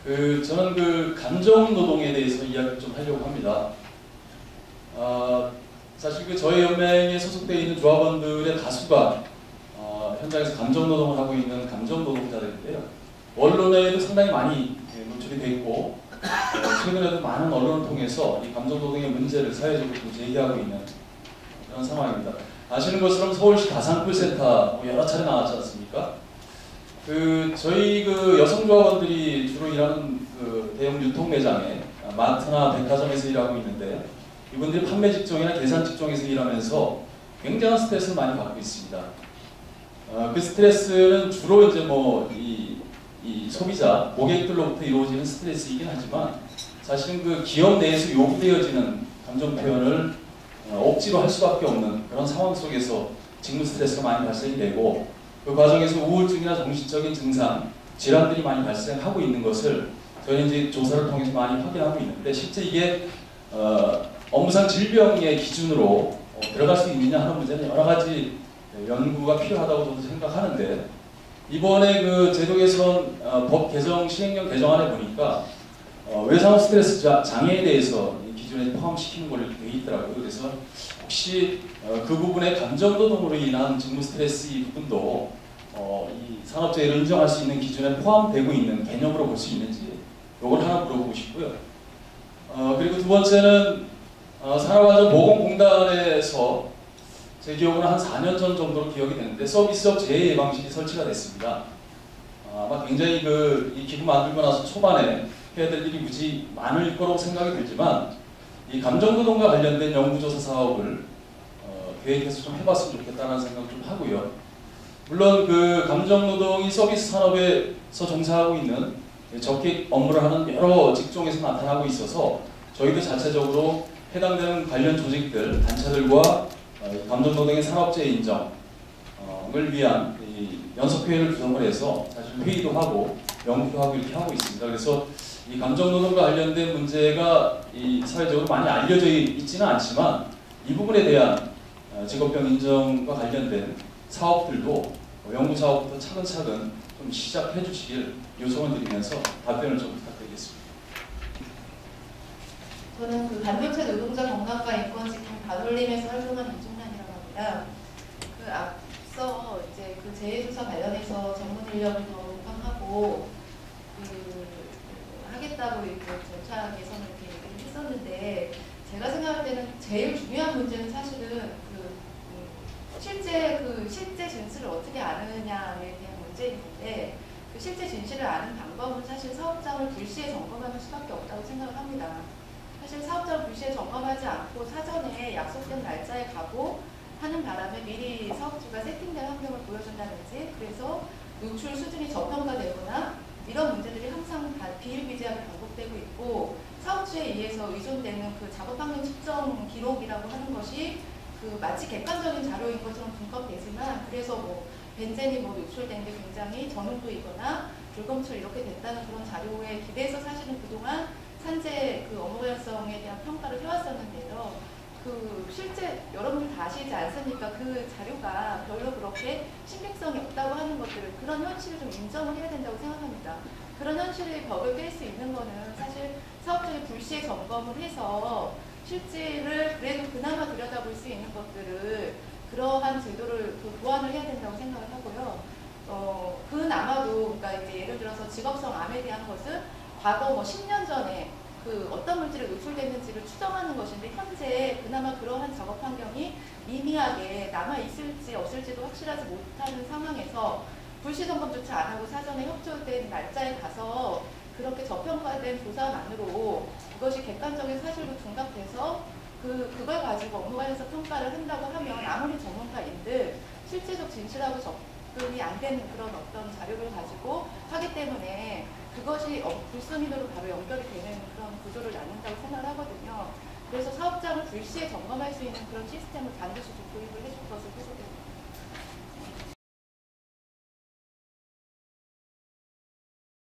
저는 감정 노동에 대해서 이야기를 좀 하려고 합니다. 사실 저희 연맹에 소속되어 있는 조합원들의 다수가 현장에서 감정 노동을 하고 있는 감정 노동자들인데요. 언론에도 상당히 많이 노출이 되어 있고 최근에도 많은 언론을 통해서 이 감정 노동의 문제를 사회적으로 제기하고 있는 그런 상황입니다. 아시는 것처럼 서울시 가상풀센터 여러 차례 나왔지 않습니까? 저희 여성 조합원들이 주로 일하는 대형 유통 매장에 마트나 백화점에서 일하고 있는데 이분들이 판매 직종이나 계산 직종에서 일하면서 굉장한 스트레스를 많이 받고 있습니다. 그 스트레스는 주로 이제 이 소비자, 고객들로부터 이루어지는 스트레스이긴 하지만 사실은 기업 내에서 요구되어지는 감정 표현을 억지로 할 수밖에 없는 그런 상황 속에서 직무 스트레스가 많이 발생이 되고 그 과정에서 우울증이나 정신적인 증상, 질환들이 많이 발생하고 있는 것을 저희는 이제 조사를 통해서 많이 확인하고 있는데 실제 이게 업무상 질병의 기준으로 들어갈 수 있느냐 하는 문제는 여러 가지 연구가 필요하다고 저도 생각하는데 이번에 제도 개선 법 개정 시행령 개정안에 보니까 외상후 스트레스 장애에 대해서 이 기준에 포함시키는 걸로 되어 있더라고요. 그래서 혹시 그 부분의 감정 노동으로 인한 직무 스트레스 이 부분도 이 산업재해를 인정할 수 있는 기준에 포함되고 있는 개념으로 볼 수 있는지 이걸 하나 물어보고 싶고요. 그리고 두 번째는 산업안전보건공단에서 제 기억으로는 한 4년 전 정도로 기억이 되는데 서비스적 재해 예방실이 설치가 됐습니다. 아마 굉장히 이 기구 만들고 나서 초반에 해야 될 일이 무지 많을 거라고 생각이 들지만 이 감정노동과 관련된 연구조사 사업을 계획해서 좀 해봤으면 좋겠다는 생각 좀 하고요. 물론 감정노동이 서비스 산업에서 종사하고 있는 적객 업무를 하는 여러 직종에서 나타나고 있어서 저희도 자체적으로 해당되는 관련 조직들, 단체들과 감정노동의 산업재해 인정을 위한 연석회의를 구성을 해서 사실 회의도 하고 연구도 하고 이렇게 하고 있습니다. 그래서 이 감정노동과 관련된 문제가 사회적으로 많이 알려져 있지는 않지만 이 부분에 대한 직업병 인정과 관련된 사업들도 연구 사업부터 차근차근 좀 시작해 주시길 요청을 드리면서 답변을 좀 부탁드리겠습니다. 저는 반도체 노동자 건강과 인권지킴 반올림에서 활동한 임종란이라고 합니다. 앞서 이제 재해조사 관련해서 전문 인력을 더 보강하고 하겠다고 이렇게 절차 개선을 이렇게 얘기를 했었는데 제가 생각할 때는 제일 중요한 문제는 사실은 실제 진실을 어떻게 아느냐에 대한 문제인데 실제 진실을 아는 방법은 사실 사업장을 불시에 점검하는 수밖에 없다고 생각을 합니다. 사실 사업장을 불시에 점검하지 않고 사전에 약속된 날짜에 가고 하는 바람에 미리 사업주가 세팅된 환경을 보여준다든지 그래서 노출 수준이 저평가되거나 이런 문제들이 항상 비일비재하게 반복되고 있고 사업주에 의해서 의존되는 작업 환경 측정 기록이라고 하는 것이 마치 객관적인 자료인 것처럼 분석되지만 그래서 벤젠이 노출된 게 굉장히 전후도이거나 불검출 이렇게 됐다는 그런 자료에 기대해서 사실은 그동안 산재 업무 관련성에 대한 평가를 해왔었는데요. 실제 여러분들 다 아시지 않습니까? 그 자료가 별로 그렇게 신빙성이 없다고 하는 것들을 그런 현실을 좀 인정을 해야 된다고 생각합니다. 그런 현실의 벽을 깰 수 있는 거는 사실 사업장의 불시에 점검을 해서 실질을 그래도 그나마 들여다볼 수 있는 것들을 그러한 제도를 보완을 해야 된다고 생각을 하고요. 그나마도 그러니까 이제 예를 들어서 직업성 암에 대한 것은 과거 10년 전에 어떤 물질이 노출됐는지를 추정하는 것인데 현재 그나마 그러한 작업 환경이 미미하게 남아있을지 없을지도 확실하지 못하는 상황에서 불시 점검조차 안 하고 사전에 협조된 날짜에 가서 그렇게 저평가된 조사만으로 그것이 객관적인 사실로 둔갑돼서 그걸 가지고 업무 관련해서 평가를 한다고 하면 아무리 전문가인들 실제적 진실하고 접근이 안 되는 그런 어떤 자료를 가지고 하기 때문에 그것이 불순위로 바로 연결이 되는 그런 구조를 낳는다고 생각을 하거든요. 그래서 사업장을 불시에 점검할 수 있는 그런 시스템을 반드시 좀 도입을 해줄 것을 후속됩니다.